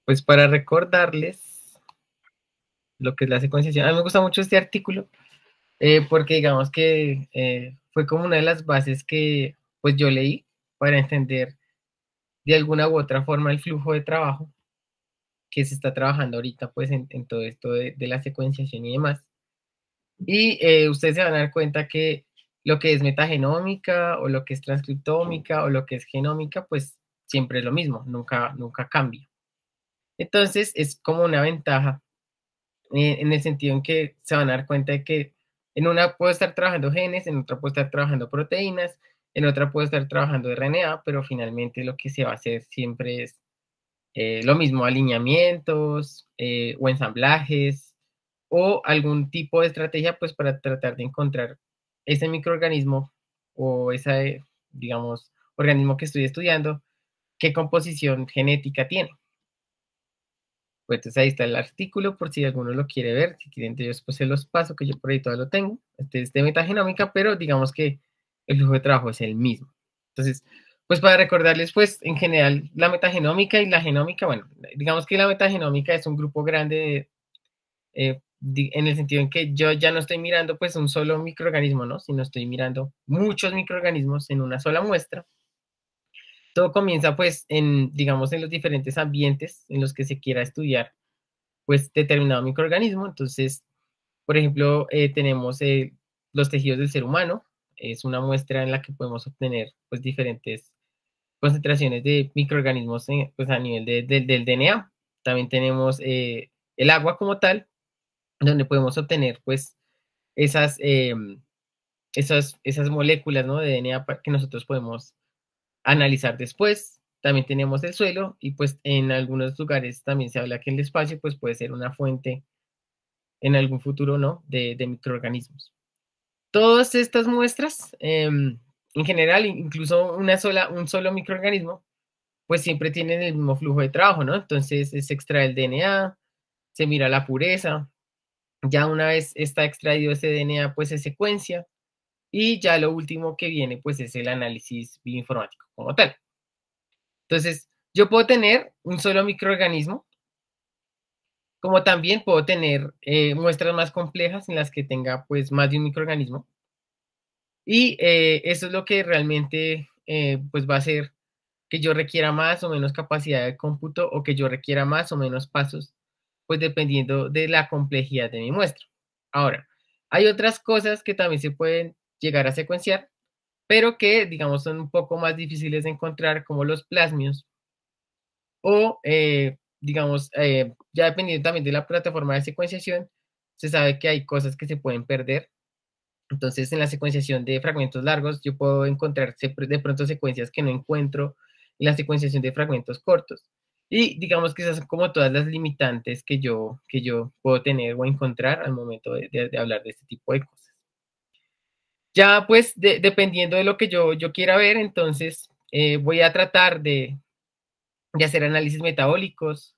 pues para recordarles lo que es la secuenciación. A mí me gusta mucho este artículo porque digamos que fue como una de las bases que pues yo leí para entender de alguna u otra forma el flujo de trabajo que se está trabajando ahorita pues en todo esto de la secuenciación y demás. Y ustedes se van a dar cuenta que lo que es metagenómica o lo que es transcriptómica o lo que es genómica, pues siempre es lo mismo, nunca cambia. Entonces es como una ventaja en el sentido en que se van a dar cuenta de que en una puedo estar trabajando genes, en otra puedo estar trabajando proteínas, en otra puedo estar trabajando RNA, pero finalmente lo que se va a hacer siempre es lo mismo, alineamientos o ensamblajes o algún tipo de estrategia pues para tratar de encontrar ese microorganismo o ese, digamos, organismo que estoy estudiando, qué composición genética tiene. Pues entonces ahí está el artículo por si alguno lo quiere ver, si quieren yo después se los paso, que yo por ahí todavía lo tengo. Este es de metagenómica, pero digamos que el flujo de trabajo es el mismo. Entonces, pues para recordarles, pues en general la metagenómica y la genómica, bueno, digamos que la metagenómica es un grupo grande en el sentido en que yo ya no estoy mirando pues un solo microorganismo, ¿no? Sino estoy mirando muchos microorganismos en una sola muestra. Todo comienza pues en, digamos, en los diferentes ambientes en los que se quiera estudiar pues determinado microorganismo. Entonces, por ejemplo, tenemos los tejidos del ser humano, es una muestra en la que podemos obtener pues diferentes concentraciones de microorganismos pues, a nivel del DNA. También tenemos el agua como tal, donde podemos obtener pues esas, esas moléculas, ¿no?, de DNA que nosotros podemos analizar después. También tenemos el suelo y pues en algunos lugares también se habla que el espacio pues puede ser una fuente en algún futuro, ¿no?, de microorganismos. Todas estas muestras, en general, incluso un solo microorganismo, pues siempre tienen el mismo flujo de trabajo, ¿no? Entonces se extrae el DNA, se mira la pureza, ya una vez está extraído ese DNA, pues se secuencia, y ya lo último que viene, pues es el análisis bioinformático como tal. Entonces, yo puedo tener un solo microorganismo, como también puedo tener muestras más complejas en las que tenga pues más de un microorganismo. Y eso es lo que realmente pues va a hacer que yo requiera más o menos capacidad de cómputo o que yo requiera más o menos pasos, pues dependiendo de la complejidad de mi muestra. Ahora, hay otras cosas que también se pueden llegar a secuenciar, pero que digamos son un poco más difíciles de encontrar, como los plasmios o digamos, ya dependiendo también de la plataforma de secuenciación, se sabe que hay cosas que se pueden perder. Entonces, en la secuenciación de fragmentos largos, yo puedo encontrar de pronto secuencias que no encuentro en la secuenciación de fragmentos cortos. Y digamos que esas son como todas las limitantes que yo puedo tener o encontrar al momento de hablar de este tipo de cosas. Ya pues, dependiendo de lo que yo quiera ver, entonces voy a tratar de hacer análisis metabólicos,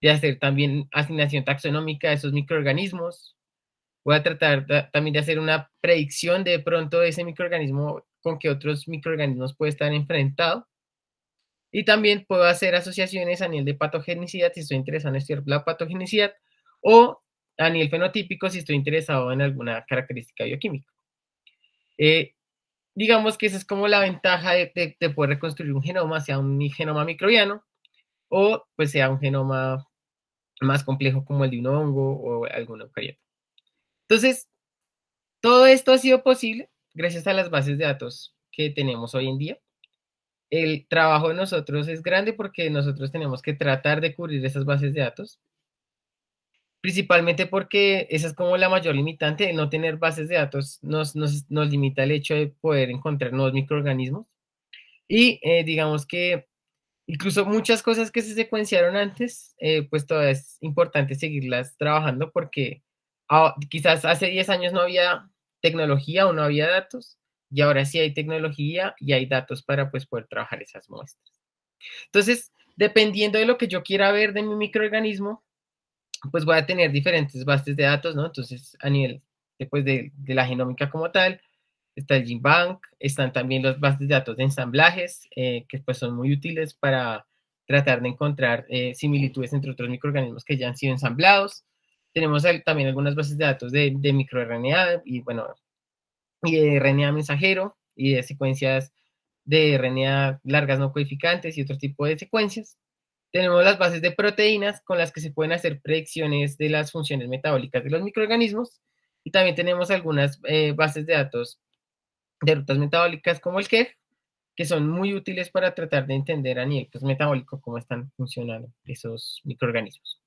de hacer también asignación taxonómica de esos microorganismos. Voy a tratar también de hacer una predicción de pronto de ese microorganismo con que otros microorganismos puede estar enfrentado. Y también puedo hacer asociaciones a nivel de patogenicidad si estoy interesado en estudiar la patogenicidad o a nivel fenotípico si estoy interesado en alguna característica bioquímica. Eh, digamos que esa es como la ventaja de poder reconstruir un genoma, sea un genoma microbiano o pues sea un genoma más complejo como el de un hongo o algún eucariota. Entonces, todo esto ha sido posible gracias a las bases de datos que tenemos hoy en día. El trabajo de nosotros es grande porque nosotros tenemos que tratar de cubrir esas bases de datos, principalmente porque esa es como la mayor limitante, el no tener bases de datos nos limita el hecho de poder encontrar nuevos microorganismos. Y digamos que incluso muchas cosas que se secuenciaron antes, pues todavía es importante seguirlas trabajando porque quizás hace 10 años no había tecnología o no había datos, y ahora sí hay tecnología y hay datos para pues poder trabajar esas muestras. Entonces, dependiendo de lo que yo quiera ver de mi microorganismo, pues voy a tener diferentes bases de datos, ¿no? Entonces, a nivel después de la genómica como tal, está el GenBank, están también las bases de datos de ensamblajes, que pues son muy útiles para tratar de encontrar similitudes entre otros microorganismos que ya han sido ensamblados. Tenemos también algunas bases de datos de microRNA y, bueno, y de RNA mensajero y de secuencias de RNA largas no codificantes y otro tipo de secuencias. Tenemos las bases de proteínas con las que se pueden hacer predicciones de las funciones metabólicas de los microorganismos. Y también tenemos algunas bases de datos de rutas metabólicas como el KEF, que son muy útiles para tratar de entender a nivel pues, metabólico cómo están funcionando esos microorganismos.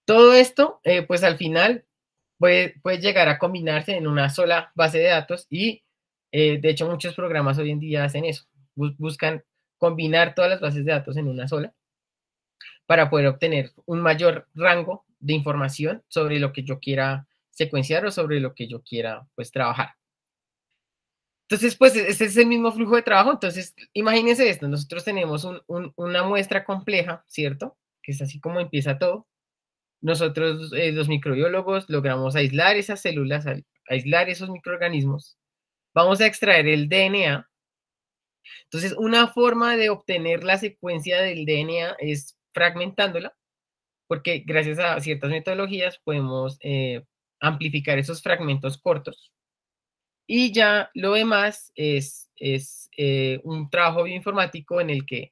Todo esto, pues al final, puede llegar a combinarse en una sola base de datos y, de hecho, muchos programas hoy en día hacen eso. Buscan combinar todas las bases de datos en una sola para poder obtener un mayor rango de información sobre lo que yo quiera secuenciar o sobre lo que yo quiera, pues, trabajar. Entonces, pues, ese es el mismo flujo de trabajo. Entonces, imagínense esto, nosotros tenemos una muestra compleja, ¿cierto? Que es así como empieza todo. Nosotros, los microbiólogos, logramos aislar esas células, aislar esos microorganismos. Vamos a extraer el DNA. Entonces, una forma de obtener la secuencia del DNA es fragmentándola, porque gracias a ciertas metodologías podemos amplificar esos fragmentos cortos. Y ya lo demás es un trabajo bioinformático en el que,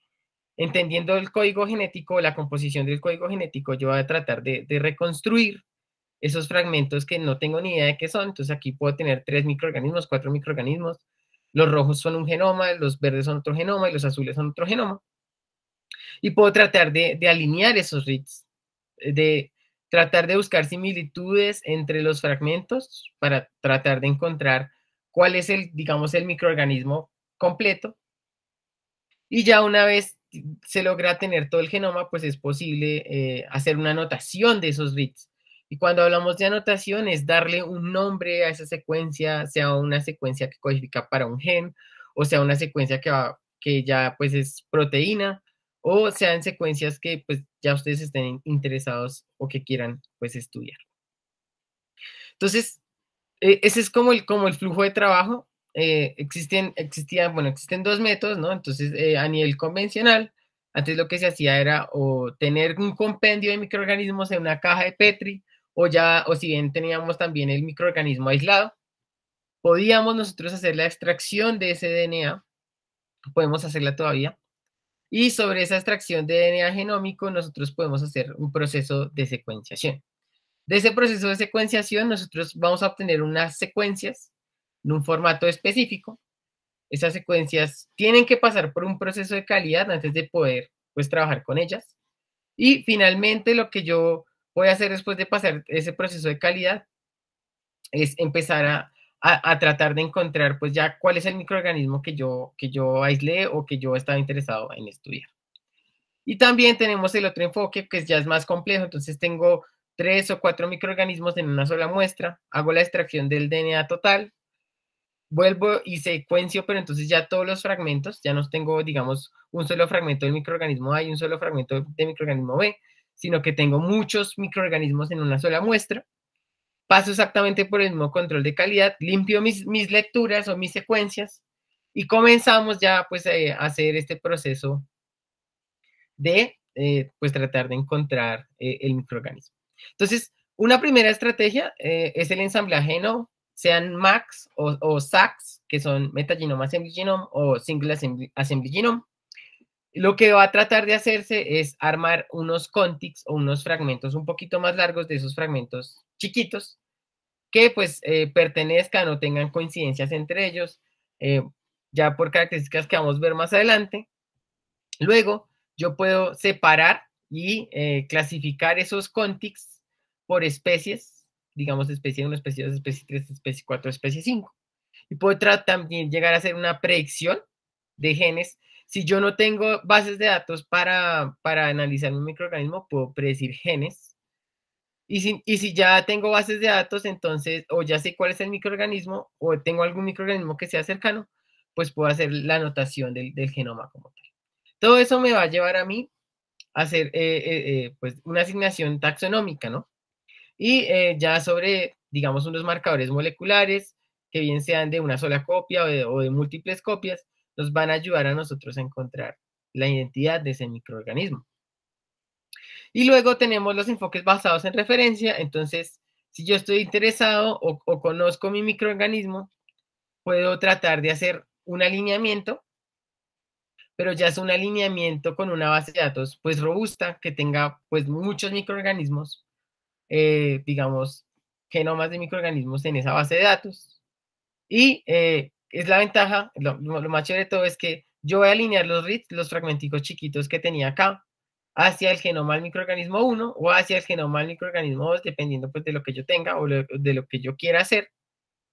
entendiendo el código genético, la composición del código genético, yo voy a tratar de reconstruir esos fragmentos que no tengo ni idea de qué son. Entonces aquí puedo tener 3 microorganismos, 4 microorganismos. Los rojos son un genoma, los verdes son otro genoma y los azules son otro genoma. Y puedo tratar de alinear esos reads, de tratar de buscar similitudes entre los fragmentos para tratar de encontrar cuál es digamos, el microorganismo completo. Y ya una vez se logra tener todo el genoma, pues es posible hacer una anotación de esos reads. Y cuando hablamos de anotación es darle un nombre a esa secuencia, sea una secuencia que codifica para un gen, o sea una secuencia que ya pues es proteína, o sean secuencias que pues ya ustedes estén interesados o que quieran pues estudiar. Entonces, ese es como el flujo de trabajo. Existen 2 métodos, ¿no? Entonces, a nivel convencional, antes lo que se hacía era o tener un compendio de microorganismos en una caja de Petri, o si bien teníamos también el microorganismo aislado, podíamos nosotros hacer la extracción de ese DNA, podemos hacerla todavía, y sobre esa extracción de DNA genómico nosotros podemos hacer un proceso de secuenciación. De ese proceso de secuenciación, nosotros vamos a obtener unas secuencias en un formato específico. Esas secuencias tienen que pasar por un proceso de calidad antes de poder, pues, trabajar con ellas. Y finalmente, lo que yo voy a hacer después de pasar ese proceso de calidad es empezar a tratar de encontrar, pues, ya cuál es el microorganismo que yo aislé o que yo estaba interesado en estudiar. Y también tenemos el otro enfoque que ya es más complejo. Entonces tengo 3 o 4 microorganismos en una sola muestra, hago la extracción del DNA total, vuelvo y secuencio, pero entonces ya todos los fragmentos, ya no tengo, digamos, un solo fragmento del microorganismo A y un solo fragmento del microorganismo B, sino que tengo muchos microorganismos en una sola muestra. Paso exactamente por el mismo control de calidad, limpio mis lecturas o mis secuencias y comenzamos ya pues a hacer este proceso de pues tratar de encontrar el microorganismo. Entonces, una primera estrategia es el ensamblaje no, sean MACs o SACs, que son Metagenome Assembly Genome o Single Assembly Genome. Lo que va a tratar de hacerse es armar unos contigs o unos fragmentos un poquito más largos de esos fragmentos chiquitos que pues pertenezcan o tengan coincidencias entre ellos, ya por características que vamos a ver más adelante. Luego, yo puedo separar y clasificar esos contigs por especies, digamos especie 1, especie 2, especie 3, especie 4, especie 5. Y puedo también llegar a hacer una predicción de genes. Si yo no tengo bases de datos para analizar un microorganismo, puedo predecir genes. Y si ya tengo bases de datos, entonces, o ya sé cuál es el microorganismo, o tengo algún microorganismo que sea cercano, pues puedo hacer la anotación del genoma como tal. Todo eso me va a llevar a mí a hacer pues una asignación taxonómica, ¿no? Y ya sobre, digamos, unos marcadores moleculares, que bien sean de una sola copia o de múltiples copias, nos van a ayudar a nosotros a encontrar la identidad de ese microorganismo. Y luego tenemos los enfoques basados en referencia. Entonces, si yo estoy interesado o conozco mi microorganismo, puedo tratar de hacer un alineamiento, pero ya es un alineamiento con una base de datos pues robusta, que tenga pues muchos microorganismos, digamos, genomas de microorganismos en esa base de datos. Y es la ventaja, lo más chévere de todo es que yo voy a alinear los reads, los fragmenticos chiquitos que tenía acá, hacia el genoma del microorganismo 1 o hacia el genoma del microorganismo 2, dependiendo pues de lo que yo tenga o de lo que yo quiera hacer,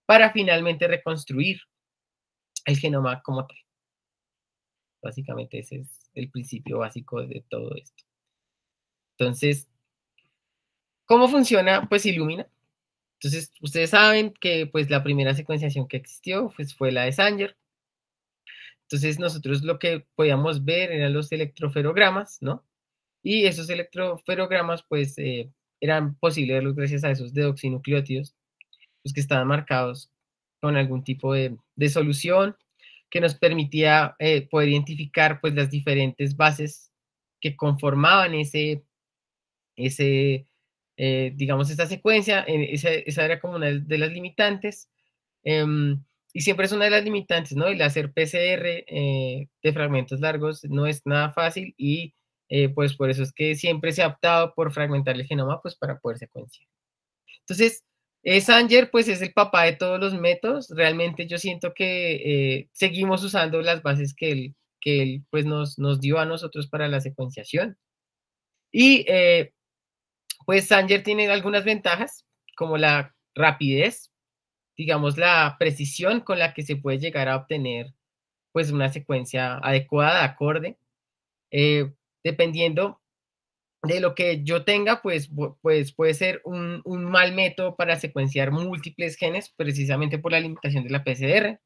para finalmente reconstruir el genoma como tal. Básicamente ese es el principio básico de todo esto. Entonces, ¿cómo funciona pues Illumina? Entonces, ustedes saben que pues la primera secuenciación que existió pues, fue la de Sanger. Entonces, nosotros lo que podíamos ver eran los electroferogramas, ¿no? Y esos electroferogramas pues eran posibles verlos gracias a esos deoxinucleótidos, los que estaban marcados con algún tipo de solución que nos permitía poder identificar pues las diferentes bases que conformaban digamos, esta secuencia. Esa era como una de las limitantes. Y siempre es una de las limitantes, ¿no? El hacer PCR de fragmentos largos no es nada fácil y pues por eso es que siempre se ha optado por fragmentar el genoma pues para poder secuenciar. Entonces, Sanger pues es el papá de todos los métodos. Realmente yo siento que seguimos usando las bases que él pues nos dio a nosotros para la secuenciación. Y pues Sanger tiene algunas ventajas, como la rapidez, digamos, la precisión con la que se puede llegar a obtener pues una secuencia adecuada, acorde, dependiendo de lo que yo tenga, pues puede ser un mal método para secuenciar múltiples genes, precisamente por la limitación de la PCR.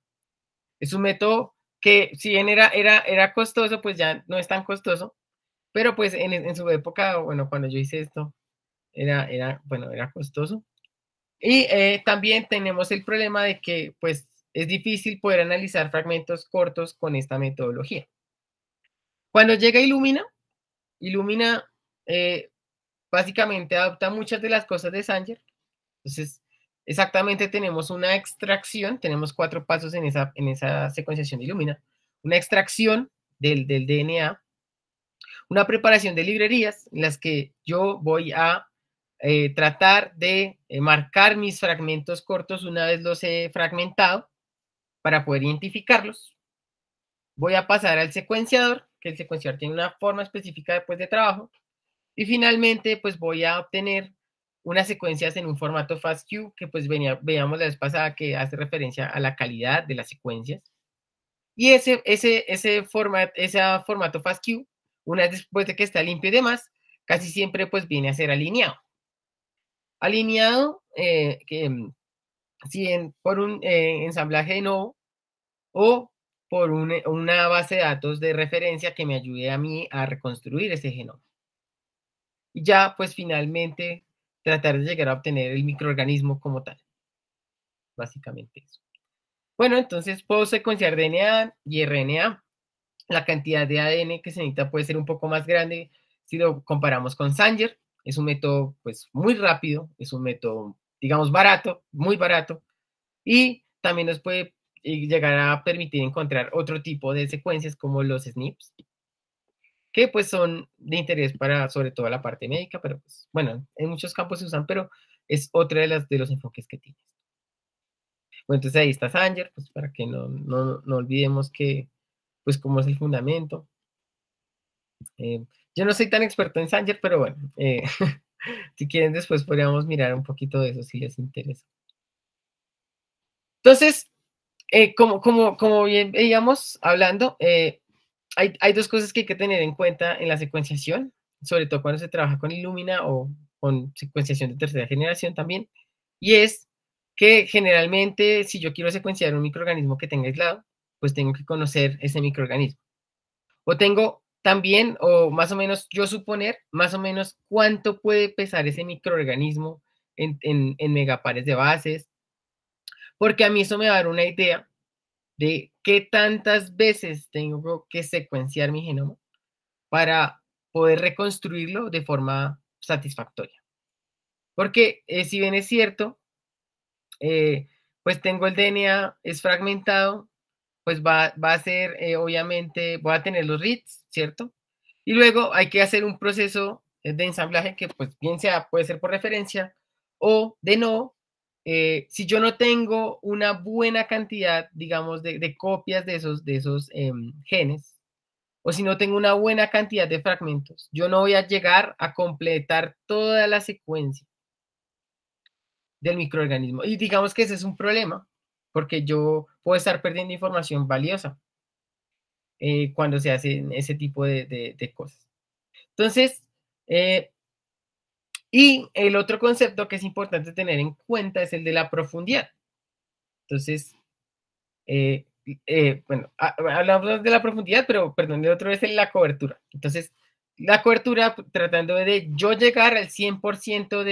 Es un método que si bien era costoso, pues ya no es tan costoso, pero pues en su época, bueno, cuando yo hice esto, bueno, era costoso. Y también tenemos el problema de que pues es difícil poder analizar fragmentos cortos con esta metodología. Cuando llega Illumina, Illumina básicamente adopta muchas de las cosas de Sanger. Entonces, exactamente tenemos una extracción, tenemos 4 pasos en esa secuenciación de Illumina. Una extracción del DNA, una preparación de librerías en las que yo voy a tratar de marcar mis fragmentos cortos una vez los he fragmentado para poder identificarlos. Voy a pasar al secuenciador, que el secuenciador tiene una forma específica después de trabajo. Y finalmente, pues voy a obtener unas secuencias en un formato FASTQ, que pues veíamos la vez pasada que hace referencia a la calidad de las secuencias. Y ese formato FASTQ, una vez después de que está limpio y demás, casi siempre pues viene a ser alineado. Alineado, si por un ensamblaje de novo o por una base de datos de referencia que me ayude a mí a reconstruir ese genoma. Y ya, pues finalmente, tratar de llegar a obtener el microorganismo como tal. Básicamente eso. Bueno, entonces puedo secuenciar DNA y RNA. La cantidad de ADN que se necesita puede ser un poco más grande si lo comparamos con Sanger. Es un método pues muy rápido, es un método, digamos, barato, muy barato. Y también nos puede llegar a permitir encontrar otro tipo de secuencias como los SNPs, que pues son de interés para sobre todo la parte médica, pero pues bueno, en muchos campos se usan, pero es otra de los enfoques que tienes. Bueno, entonces ahí está Sanger, pues para que no olvidemos que, pues cómo es el fundamento. Yo no soy tan experto en Sanger, pero bueno, si quieren después podríamos mirar un poquito de eso si les interesa. Entonces, como bien veíamos hablando, hay 2 cosas que hay que tener en cuenta en la secuenciación, sobre todo cuando se trabaja con Illumina o con secuenciación de tercera generación también, y es que generalmente si yo quiero secuenciar un microorganismo que tenga aislado, pues tengo que conocer ese microorganismo. O tengo también, o más o menos yo suponer, más o menos cuánto puede pesar ese microorganismo en megapares de bases, porque a mí eso me va a dar una idea de qué tantas veces tengo que secuenciar mi genoma para poder reconstruirlo de forma satisfactoria. Porque si bien es cierto, pues tengo el DNA, es fragmentado, pues va a ser, obviamente, voy a tener los reads, ¿cierto? Y luego hay que hacer un proceso de ensamblaje que, pues, bien sea, puede ser por referencia o de no. Si yo no tengo una buena cantidad, digamos, de copias de esos genes, o si no tengo una buena cantidad de fragmentos, yo no voy a llegar a completar toda la secuencia del microorganismo. Y digamos que ese es un problema, porque yo puedo estar perdiendo información valiosa cuando se hacen ese tipo de cosas. Entonces, y el otro concepto que es importante tener en cuenta es el de la profundidad. Entonces, bueno, hablamos de la profundidad, pero perdón, el otro es la cobertura. Entonces, la cobertura, tratando de yo llegar al 100%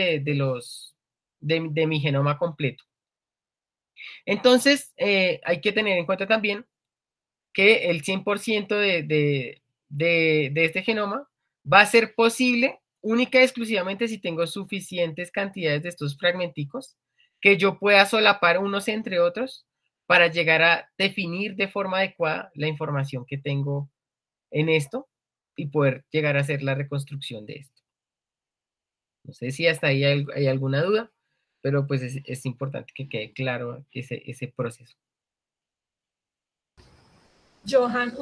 de mi genoma completo. Entonces, hay que tener en cuenta también que el 100% de este genoma va a ser posible única y exclusivamente si tengo suficientes cantidades de estos fragmenticos que yo pueda solapar unos entre otros para llegar a definir de forma adecuada la información que tengo en esto y poder llegar a hacer la reconstrucción de esto. No sé si hasta ahí hay alguna duda, pero pues es importante que quede claro ese proceso. Johan,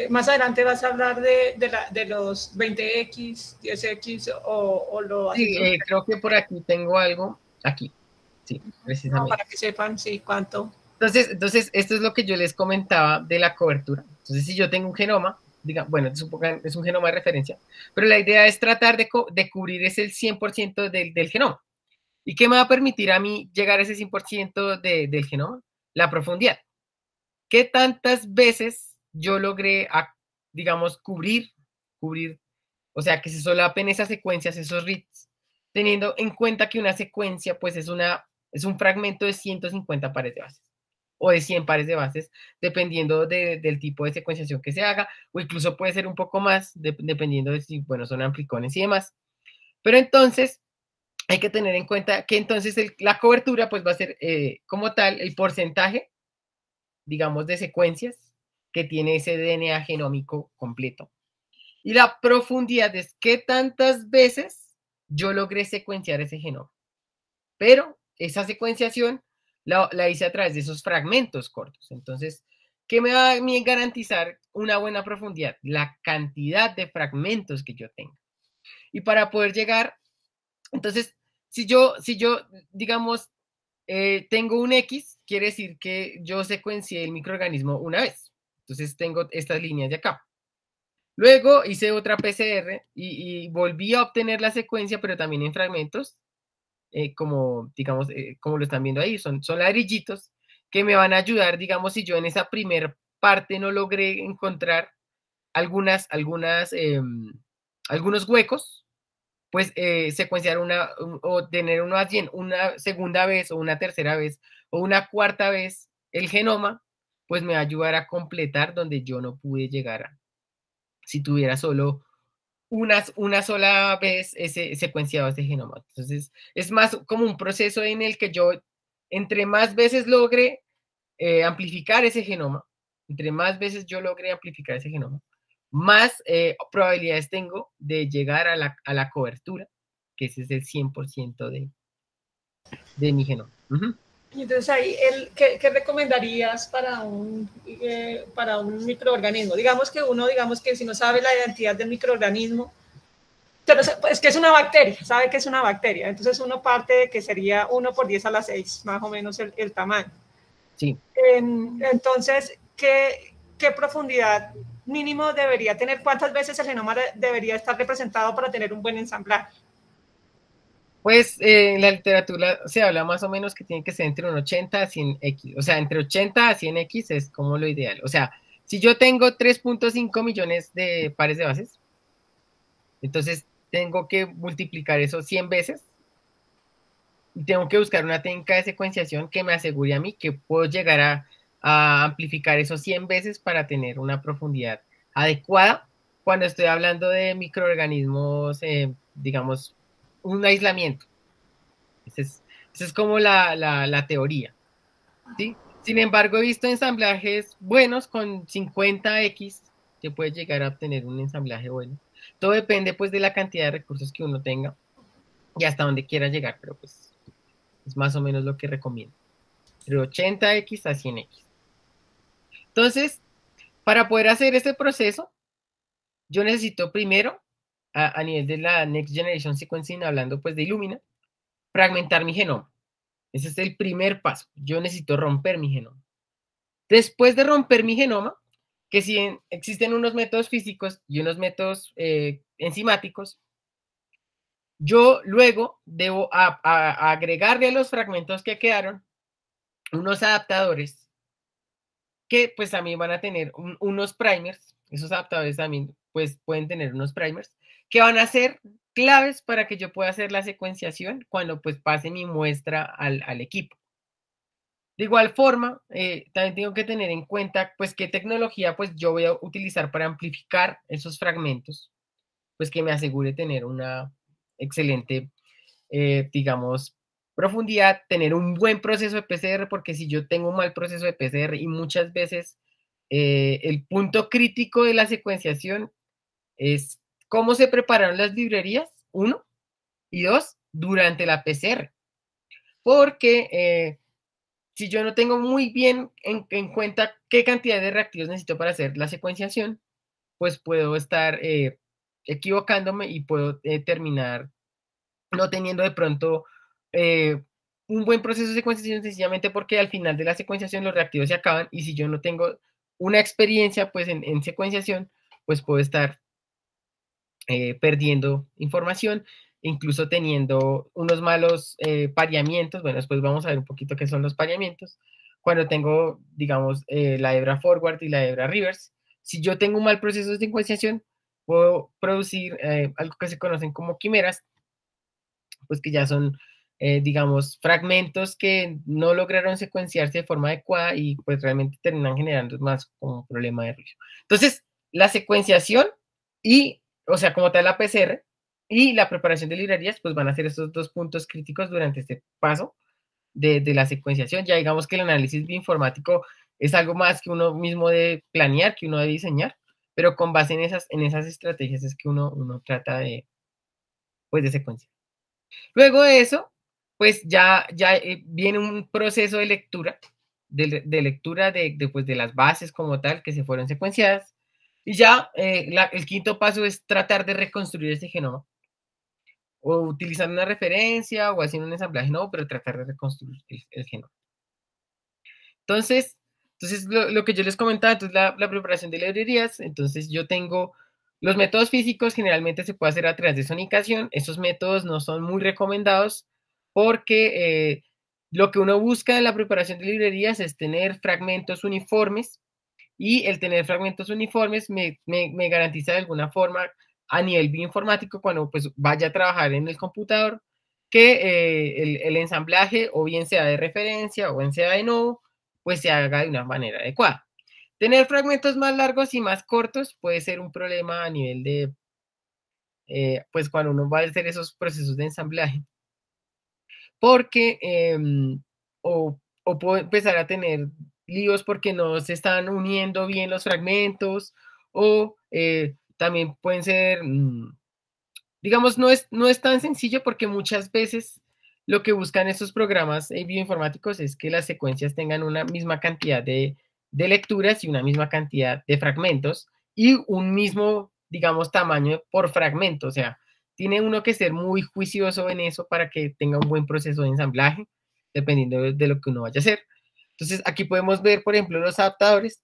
más adelante vas a hablar de los 20X, 10X o lo Sí, creo que por aquí tengo algo, aquí, sí, precisamente. Para que sepan, sí, cuánto. Entonces, esto es lo que yo les comentaba de la cobertura. Entonces, si yo tengo un genoma, diga, bueno, es un genoma de referencia, pero la idea es tratar de cubrir ese 100% del genoma. ¿Y qué me va a permitir a mí llegar a ese 100% del genoma? La profundidad. ¿Qué tantas veces yo logré, digamos, cubrir, o sea, que se solapen esas secuencias, esos reads, teniendo en cuenta que una secuencia, pues, es un fragmento de 150 pares de bases o de 100 pares de bases, dependiendo del tipo de secuenciación que se haga, o incluso puede ser un poco más, dependiendo de si, bueno, son amplicones y demás. Pero entonces, hay que tener en cuenta que entonces la cobertura, pues, va a ser como tal el porcentaje, digamos, de secuencias que tiene ese DNA genómico completo. Y la profundidad es qué tantas veces yo logré secuenciar ese genoma. Pero esa secuenciación la hice a través de esos fragmentos cortos. Entonces, ¿qué me va a garantizar una buena profundidad? La cantidad de fragmentos que yo tenga. Y para poder llegar, entonces, si yo digamos, tengo un X, quiere decir que yo secuencié el microorganismo una vez. Entonces tengo estas líneas de acá. Luego hice otra PCR y volví a obtener la secuencia, pero también en fragmentos, como, digamos, como lo están viendo ahí, son ladrillitos que me van a ayudar, digamos, si yo en esa primera parte no logré encontrar algunos huecos, pues secuenciar o tener una segunda vez o una tercera vez o una cuarta vez el genoma, pues me va a ayudar a completar donde yo no pude llegar si tuviera solo una sola vez ese secuenciado ese genoma. Entonces, es más como un proceso en el que yo, entre más veces logre amplificar ese genoma, entre más veces yo logre amplificar ese genoma, más probabilidades tengo de llegar a la cobertura, que ese es el 100% de mi genoma. Y entonces ahí, ¿qué recomendarías para un microorganismo? Digamos que si no sabe la identidad del microorganismo, pero es que es una bacteria, sabe que es una bacteria, entonces uno parte de que sería 1 por 10 a la 6, más o menos el tamaño. Sí. Entonces, ¿qué profundidad mínimo debería tener? ¿Cuántas veces el genoma debería estar representado para tener un buen ensamblaje? Pues en la literatura se habla más o menos que tiene que ser entre un 80 a 100X, o sea, entre 80 a 100X es como lo ideal. O sea, si yo tengo 3.5 millones de pares de bases, entonces tengo que multiplicar eso 100 veces y tengo que buscar una técnica de secuenciación que me asegure a mí que puedo llegar a amplificar eso 100 veces para tener una profundidad adecuada cuando estoy hablando de microorganismos, digamos, un aislamiento. Esa es como la teoría, ¿sí? Sin embargo, he visto ensamblajes buenos con 50x, que puede llegar a obtener un ensamblaje bueno. Todo depende, pues, de la cantidad de recursos que uno tenga y hasta dónde quiera llegar, pero pues es más o menos lo que recomiendo. De 80x a 100x. Entonces, para poder hacer este proceso, yo necesito primero, a nivel de la Next Generation Sequencing, hablando pues de Illumina, fragmentar mi genoma. Ese es el primer paso. Yo necesito romper mi genoma. Después de romper mi genoma, que si existen unos métodos físicos y unos métodos enzimáticos, yo luego debo agregarle a los fragmentos que quedaron unos adaptadores que pues también van a tener unos primers. Esos adaptadores también pues pueden tener unos primers que van a ser claves para que yo pueda hacer la secuenciación cuando pues pase mi muestra al equipo. De igual forma, también tengo que tener en cuenta, pues, qué tecnología, pues, yo voy a utilizar para amplificar esos fragmentos, pues, que me asegure tener una excelente, digamos, profundidad, tener un buen proceso de PCR, porque si yo tengo un mal proceso de PCR y muchas veces el punto crítico de la secuenciación es cómo se prepararon las librerías, uno, y dos, durante la PCR, porque si yo no tengo muy bien en cuenta qué cantidad de reactivos necesito para hacer la secuenciación, pues puedo estar equivocándome y puedo terminar no teniendo de pronto eh, un buen proceso de secuenciación sencillamente porque al final de la secuenciación los reactivos se acaban y si yo no tengo una experiencia pues en secuenciación, pues puedo estar perdiendo información, incluso teniendo unos malos pareamientos. Bueno, después vamos a ver un poquito qué son los pareamientos. Cuando tengo, digamos, la hebra forward y la hebra reverse, si yo tengo un mal proceso de secuenciación, puedo producir algo que se conocen como quimeras, pues que ya son, digamos, fragmentos que no lograron secuenciarse de forma adecuada y pues realmente terminan generando más como un problema de ruido. Entonces, la secuenciación y, o sea, como tal la PCR y la preparación de librerías, pues van a ser estos dos puntos críticos durante este paso de la secuenciación. Ya digamos que el análisis bioinformático es algo más que uno mismo de planear, que uno de diseñar, pero con base en esas estrategias es que uno trata de, pues, de secuenciar. Luego de eso, pues ya viene un proceso de lectura, de lectura pues, de las bases como tal que se fueron secuenciadas. Y ya el quinto paso es tratar de reconstruir ese genoma, o utilizando una referencia o haciendo un ensamblaje, no, pero tratar de reconstruir el genoma. Entonces, lo que yo les comentaba, entonces la preparación de librerías, entonces yo tengo los métodos físicos, generalmente se puede hacer a través de sonicación, esos métodos no son muy recomendados porque lo que uno busca en la preparación de librerías es tener fragmentos uniformes y el tener fragmentos uniformes me garantiza de alguna forma a nivel bioinformático cuando pues vaya a trabajar en el computador que el ensamblaje o bien sea de referencia o bien sea de nodo, pues se haga de una manera adecuada. Tener fragmentos más largos y más cortos puede ser un problema a nivel de, pues cuando uno va a hacer esos procesos de ensamblaje, porque o puedo empezar a tener líos porque no se están uniendo bien los fragmentos, o también pueden ser, digamos, no es tan sencillo porque muchas veces lo que buscan estos programas bioinformáticos es que las secuencias tengan una misma cantidad de lecturas y una misma cantidad de fragmentos y un mismo, digamos, tamaño por fragmento. O sea, tiene uno que ser muy juicioso en eso para que tenga un buen proceso de ensamblaje, dependiendo de lo que uno vaya a hacer. Entonces, aquí podemos ver, por ejemplo, los adaptadores,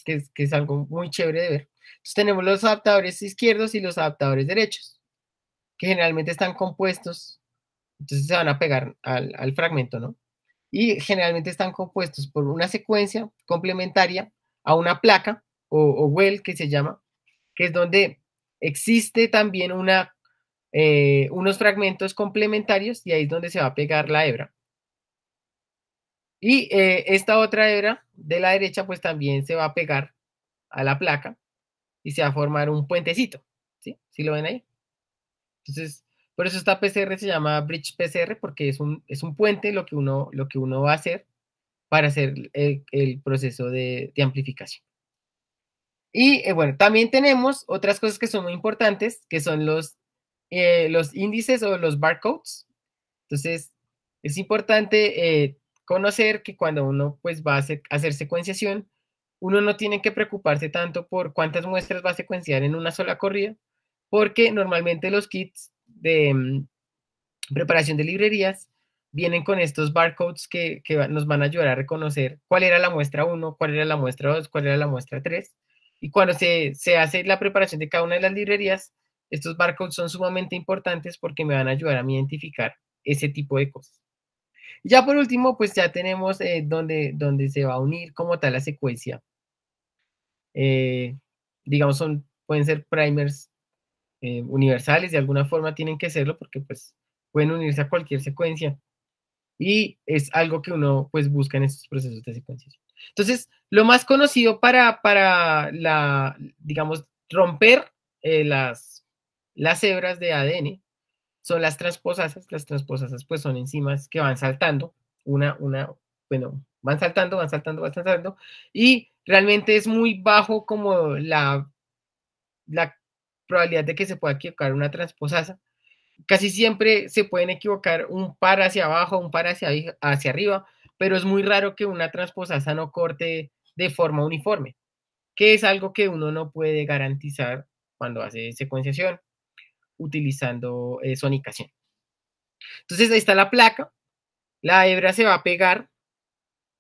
que es algo muy chévere de ver. Entonces, tenemos los adaptadores izquierdos y los adaptadores derechos, que generalmente están compuestos, entonces se van a pegar al fragmento, ¿no? Y generalmente están compuestos por una secuencia complementaria a una placa o well que se llama, que es donde existe también unos fragmentos complementarios y ahí es donde se va a pegar la hebra. Y esta otra hebra de la derecha pues también se va a pegar a la placa y se va a formar un puentecito, ¿sí? ¿Sí lo ven ahí? Entonces, por eso esta PCR se llama Bridge PCR, porque es un puente lo que uno va a hacer para hacer el proceso de amplificación. Y bueno, también tenemos otras cosas que son muy importantes, que son los índices o los barcodes. Entonces, es importante conocer que cuando uno pues va a hacer secuenciación, uno no tiene que preocuparse tanto por cuántas muestras va a secuenciar en una sola corrida, porque normalmente los kits de preparación de librerías vienen con estos barcodes que nos van a ayudar a reconocer cuál era la muestra 1, cuál era la muestra 2, cuál era la muestra 3. Y cuando se hace la preparación de cada una de las librerías, estos barcodes son sumamente importantes porque me van a ayudar a mí identificar ese tipo de cosas. Ya por último, pues ya tenemos donde se va a unir como tal la secuencia. Digamos, pueden ser primers universales, de alguna forma tienen que serlo porque pues pueden unirse a cualquier secuencia y es algo que uno pues busca en estos procesos de secuenciación. Entonces, lo más conocido para digamos, romper las hebras de ADN son las transposasas. Las transposasas pues son enzimas que van saltando, bueno, van saltando, van saltando, van saltando, y realmente es muy bajo como la probabilidad de que se pueda equivocar una transposasa. Casi siempre se pueden equivocar un par hacia abajo, un par hacia arriba, pero es muy raro que una transposasa no corte de forma uniforme, que es algo que uno no puede garantizar cuando hace secuenciación utilizando sonicación. Entonces ahí está la placa, la hebra se va a pegar,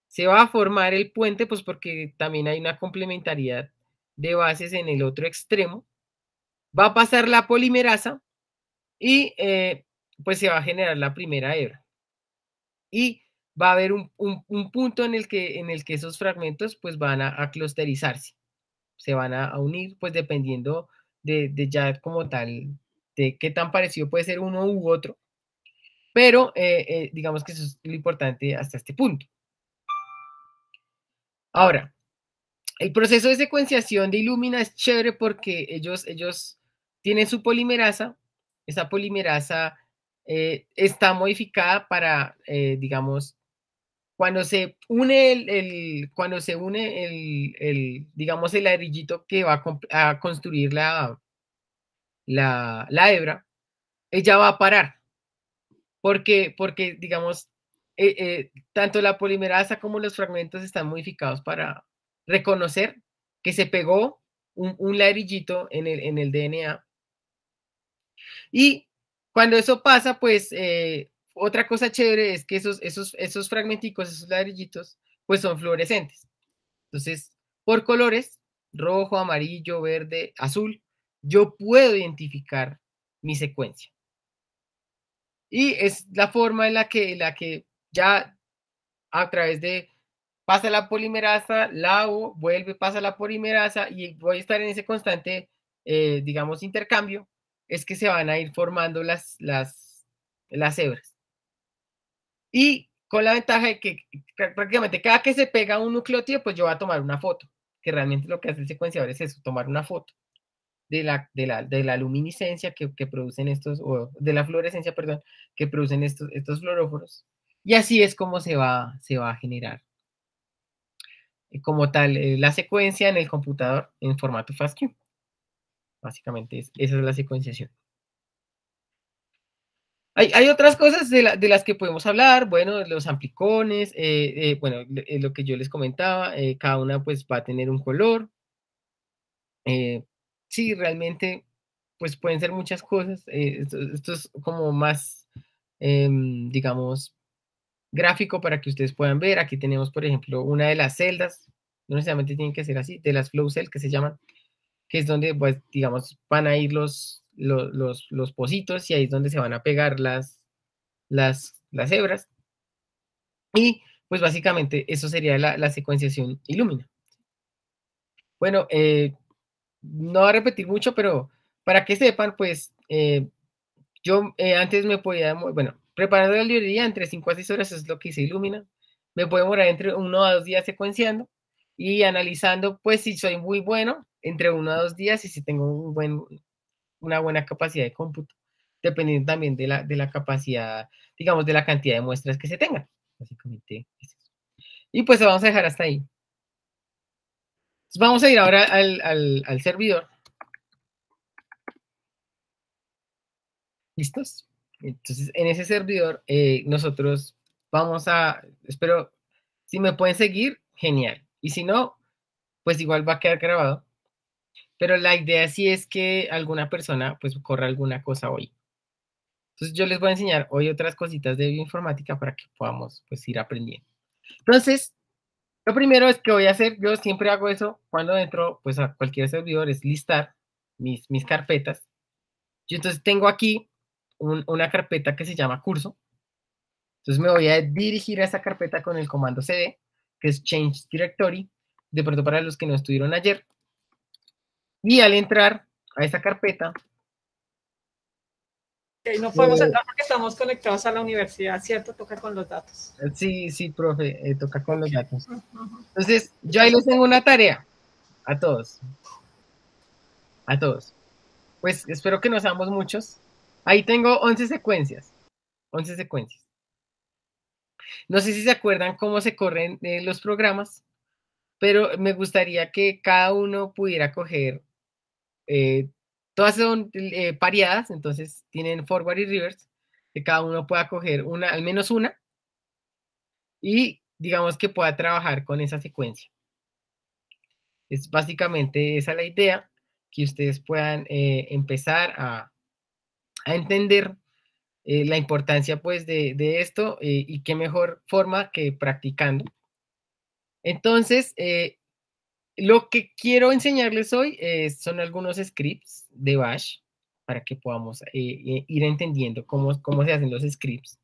se va a formar el puente, pues porque también hay una complementariedad de bases en el otro extremo, va a pasar la polimerasa y pues se va a generar la primera hebra. Y va a haber un punto en el que esos fragmentos pues van a clusterizarse, se van a unir pues dependiendo de ya como tal, de qué tan parecido puede ser uno u otro, pero digamos que eso es lo importante hasta este punto. Ahora, el proceso de secuenciación de Illumina es chévere porque ellos tienen su polimerasa, esa polimerasa está modificada para, digamos, cuando se une digamos, el ladrillito que va a construir la hebra, ella va a parar, porque digamos, tanto la polimerasa como los fragmentos están modificados para reconocer que se pegó un ladrillito en el DNA. Y cuando eso pasa, pues otra cosa chévere es que esos fragmenticos, esos ladrillitos, pues son fluorescentes. Entonces, por colores, rojo, amarillo, verde, azul, yo puedo identificar mi secuencia. Y es la forma en la que ya a través de pasa la polimerasa, la hago, vuelve, pasa la polimerasa y voy a estar en ese constante, digamos, intercambio, es que se van a ir formando las hebras. Y con la ventaja de que prácticamente cada que se pega un nucleótido, pues yo voy a tomar una foto, que realmente lo que hace el secuenciador es eso, tomar una foto de la luminiscencia que producen estos, o de la fluorescencia, perdón, que producen estos fluoróforos. Y así es como se va a generar como tal la secuencia en el computador en formato FASTQ. Básicamente esa es la secuenciación. Hay otras cosas de las que podemos hablar, bueno, los amplicones, bueno, lo que yo les comentaba, cada una pues va a tener un color. Sí, realmente pues pueden ser muchas cosas. Esto es como más, digamos, gráfico para que ustedes puedan ver. Aquí tenemos, por ejemplo, una de las celdas, no necesariamente tienen que ser así, de las flow cells que se llaman, que es donde, pues, digamos, van a ir los pocitos y ahí es donde se van a pegar las hebras. Y, pues, básicamente, eso sería la secuenciación Illumina. Bueno, no voy a repetir mucho, pero para que sepan, pues, yo antes me podía, bueno, preparando la librería entre 5 a 6 horas es lo que se Illumina. Me puede demorar entre 1 a 2 días secuenciando y analizando, pues, si soy muy bueno, entre 1 a 2 días y si tengo una buena capacidad de cómputo, dependiendo también de la capacidad, digamos, de la cantidad de muestras que se tengan. Básicamente es eso. Y pues vamos a dejar hasta ahí. Entonces vamos a ir ahora al servidor. ¿Listos? Entonces, en ese servidor, nosotros vamos a, espero, si me pueden seguir, genial. Y si no, pues igual va a quedar grabado. Pero la idea sí es que alguna persona, pues, corra alguna cosa hoy. Entonces, yo les voy a enseñar hoy otras cositas de bioinformática para que podamos, pues, ir aprendiendo. Entonces, lo primero es que voy a hacer, yo siempre hago eso cuando entro, pues, a cualquier servidor, es listar mis carpetas. Yo entonces tengo aquí una carpeta que se llama curso. Entonces me voy a dirigir a esa carpeta con el comando cd, que es Change Directory, de pronto para los que no estuvieron ayer. Y al entrar a esa carpeta... No podemos entrar porque estamos conectados a la universidad, ¿cierto? Toca con los datos. Sí, sí, profe, toca con los datos. Entonces, yo ahí les tengo una tarea a todos. A todos. Pues espero que no seamos muchos. Ahí tengo 11 secuencias. 11 secuencias. No sé si se acuerdan cómo se corren los programas, pero me gustaría que cada uno pudiera coger, todas son pareadas, entonces tienen forward y reverse, que cada uno pueda coger una, al menos una, y digamos que pueda trabajar con esa secuencia. Es básicamente esa la idea, que ustedes puedan empezar a entender la importancia pues de esto, y qué mejor forma que practicando. Entonces, lo que quiero enseñarles hoy son algunos scripts de Bash para que podamos ir entendiendo cómo se hacen los scripts.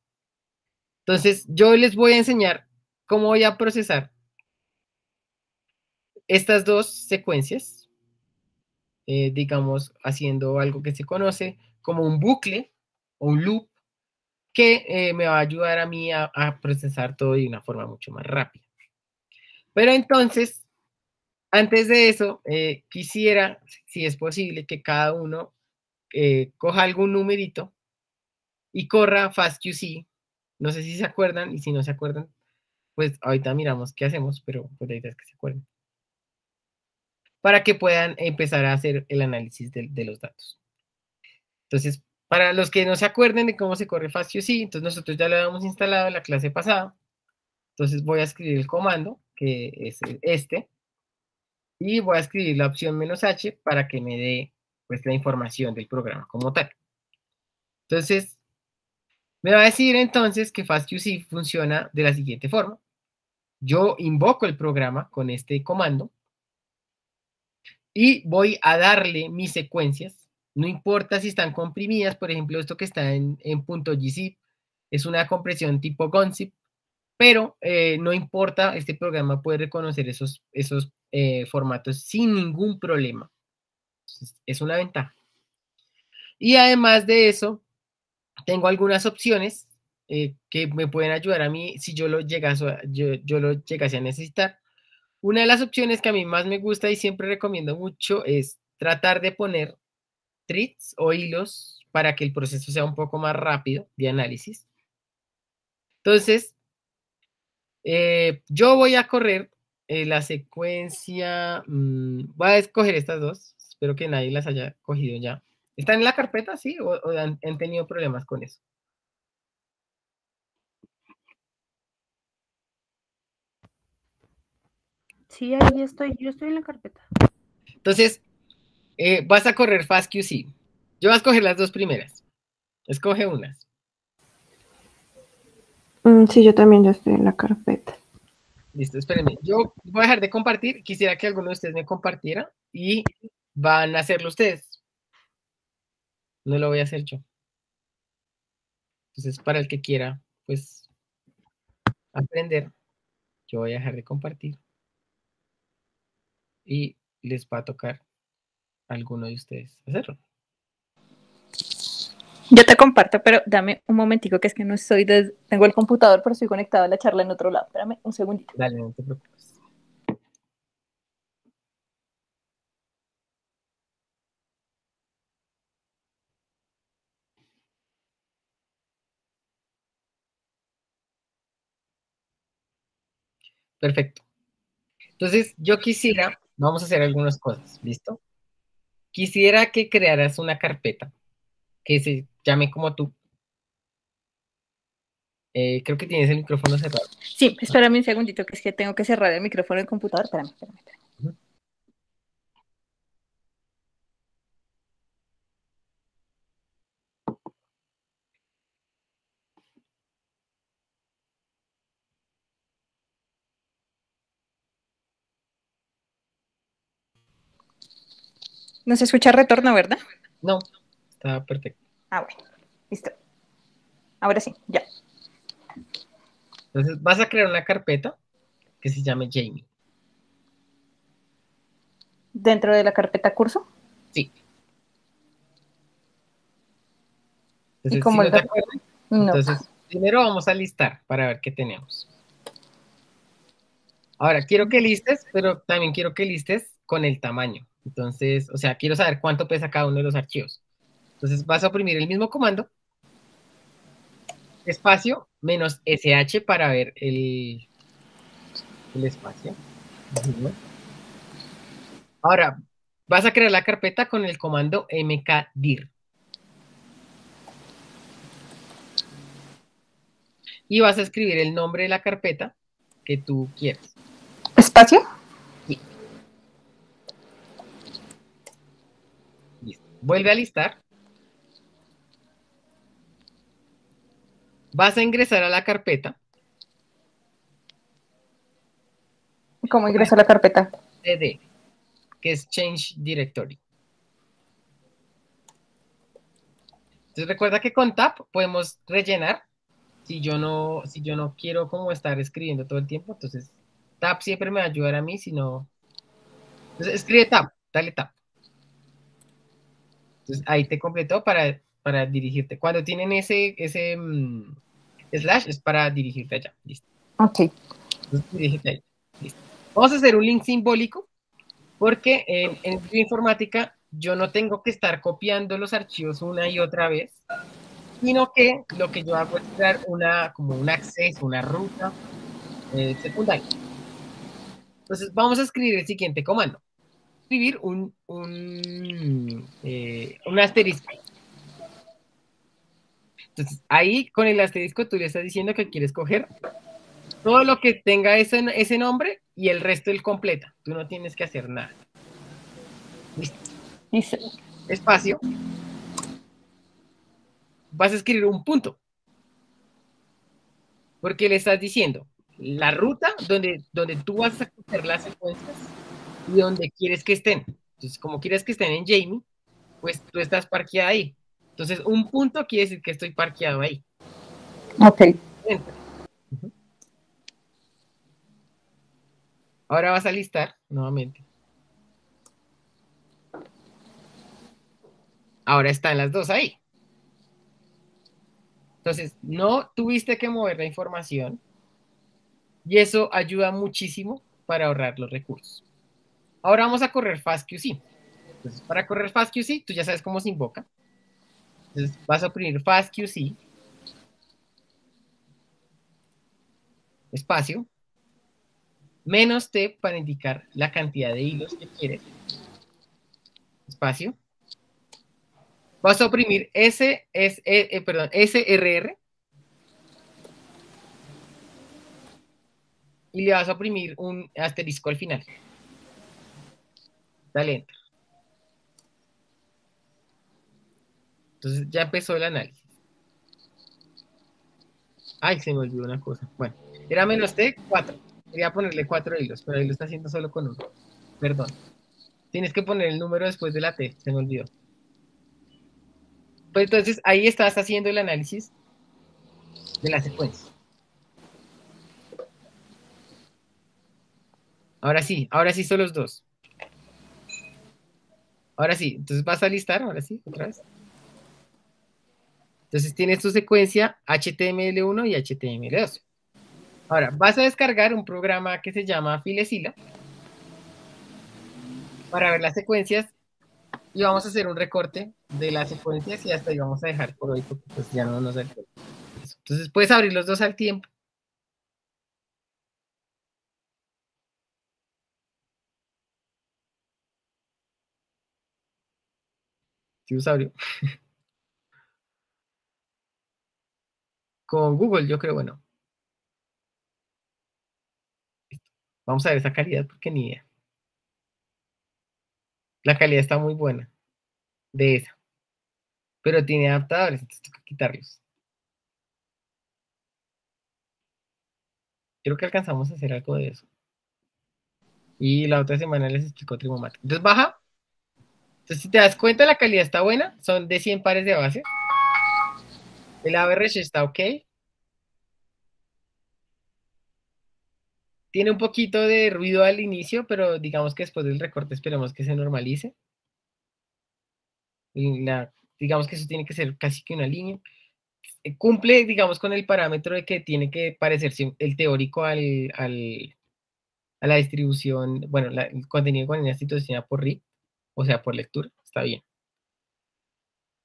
Entonces, yo les voy a enseñar cómo voy a procesar estas dos secuencias, digamos, haciendo algo que se conoce como un bucle o un loop, que me va a ayudar a mí a procesar todo de una forma mucho más rápida. Pero entonces, antes de eso, quisiera, si es posible, que cada uno coja algún numerito y corra FastQC. No sé si se acuerdan, y si no se acuerdan, pues ahorita miramos qué hacemos, pero pues la idea es que se acuerden. Para que puedan empezar a hacer el análisis de los datos. Entonces, para los que no se acuerden de cómo se corre FastQC, entonces nosotros ya lo habíamos instalado en la clase pasada. Entonces voy a escribir el comando, que es este, y voy a escribir la opción "-h" para que me dé pues la información del programa como tal. Entonces, me va a decir entonces que FastQC funciona de la siguiente forma. Yo invoco el programa con este comando y voy a darle mis secuencias. No importa si están comprimidas, por ejemplo, esto que está en .gzip es una compresión tipo gunzip, pero no importa, este programa puede reconocer esos formatos sin ningún problema. Entonces, es una ventaja. Y además de eso, tengo algunas opciones que me pueden ayudar a mí si yo lo llegase a necesitar. Una de las opciones que a mí más me gusta y siempre recomiendo mucho es tratar de poner threads o hilos para que el proceso sea un poco más rápido de análisis. Entonces, yo voy a correr la secuencia, voy a escoger estas dos, espero que nadie las haya cogido ya. ¿Están en la carpeta, sí? ¿O han tenido problemas con eso? Sí, ahí estoy, yo estoy en la carpeta. Entonces, vas a correr FastQC. Yo voy a escoger las dos primeras. Escoge unas. Sí, yo también ya estoy en la carpeta. Listo, espérenme. Yo voy a dejar de compartir. Quisiera que alguno de ustedes me compartiera y van a hacerlo ustedes. No lo voy a hacer yo. Entonces, para el que quiera, pues, aprender, yo voy a dejar de compartir y les va a tocar a alguno de ustedes hacerlo. Yo te comparto, pero dame un momentico, que es que no estoy, tengo el computador, pero estoy conectado a la charla en otro lado. Espérame un segundito. Dale, no te preocupes. Perfecto. Entonces, yo quisiera, vamos a hacer algunas cosas, ¿listo? Quisiera que crearas una carpeta que se llame como tú. Creo que tienes el micrófono cerrado. Sí, espérame un segundito, que es que tengo que cerrar el micrófono del computador. Espérame. Ujú. No se escucha retorno, ¿verdad? No, está perfecto. Ah, bueno, listo. Ahora sí, ya. Entonces, vas a crear una carpeta que se llame Jamie. Dentro de la carpeta curso. Sí. ¿Y Entonces, si cómo no es te la...? acuerdas, No. entonces, primero vamos a listar para ver qué tenemos. Ahora, quiero que listes, pero también quiero que listes con el tamaño. Entonces, o sea, quiero saber cuánto pesa cada uno de los archivos. Entonces, vas a oprimir el mismo comando, espacio, menos sh para ver el espacio. Ujú. Ahora, vas a crear la carpeta con el comando mkdir. Y vas a escribir el nombre de la carpeta que tú quieres. ¿Espacio? Sí. Listo. Vuelve a listar. Vas a ingresar a la carpeta. ¿Cómo ingreso a la carpeta? cd, que es Change Directory. Entonces recuerda que con tab podemos rellenar. Si yo no quiero como estar escribiendo todo el tiempo, entonces tab siempre me va a ayudar a mí, si no. Entonces escribe tab, dale tab. Entonces ahí te completó para dirigirte. Cuando tienen ese slash es para dirigirte allá. Listo. Ok. Entonces dirígete ahí. Listo. Vamos a hacer un link simbólico porque en bioinformática yo no tengo que estar copiando los archivos una y otra vez, sino que lo que yo hago es crear como un acceso, una ruta secundaria. Entonces vamos a escribir el siguiente comando. Escribir un asterisco. Entonces ahí con el asterisco tú le estás diciendo que quieres coger todo lo que tenga ese nombre y el resto él completa. Tú no tienes que hacer nada. Listo. Listo. Espacio. Vas a escribir un punto. Porque le estás diciendo la ruta donde tú vas a coger las secuencias y donde quieres que estén. Entonces, como quieres que estén en Jamie, pues tú estás parqueada ahí. Entonces, un punto quiere decir que estoy parqueado ahí. Ok. Enter. Ahora vas a listar nuevamente. Ahora están las dos ahí. Entonces, no tuviste que mover la información y eso ayuda muchísimo para ahorrar los recursos. Ahora vamos a correr FastQC. Entonces, para correr FastQC, tú ya sabes cómo se invoca. Entonces, vas a oprimir FastQC, espacio, menos T para indicar la cantidad de hilos que quieres, espacio. Vas a oprimir SRR y le vas a oprimir un asterisco al final. Dale enter. Entonces ya empezó el análisis. Ay, se me olvidó una cosa. Bueno, era menos T, 4. Quería ponerle 4 hilos, pero ahí lo está haciendo solo con uno. Perdón. Tienes que poner el número después de la T, se me olvidó. Pues entonces ahí estás haciendo el análisis de la secuencia. Ahora sí son los dos. Ahora sí, entonces vas a listar, ahora sí, otra vez. Entonces tienes tu secuencia HTML1 y HTML2. Ahora, vas a descargar un programa que se llama Filezilla para ver las secuencias y vamos a hacer un recorte de las secuencias y hasta ahí vamos a dejar por hoy porque pues ya no nos da el tiempo. Entonces puedes abrir los dos al tiempo dinosaurio. Con Google, yo creo, bueno. Vamos a ver esa calidad porque ni idea. La calidad está muy buena de esa. Pero tiene adaptadores, entonces tengo que quitarlos. Creo que alcanzamos a hacer algo de eso. Y la otra semana les explico Trimomatic. Entonces baja. Entonces si te das cuenta la calidad está buena. Son de 100 pares de base. El average está ok. Tiene un poquito de ruido al inicio, pero digamos que después del recorte esperemos que se normalice. Y digamos que eso tiene que ser casi que una línea. Cumple, digamos, con el parámetro de que tiene que parecerse el teórico a la distribución, bueno, el contenido con línea institucional por RIP, o sea, por lectura, está bien.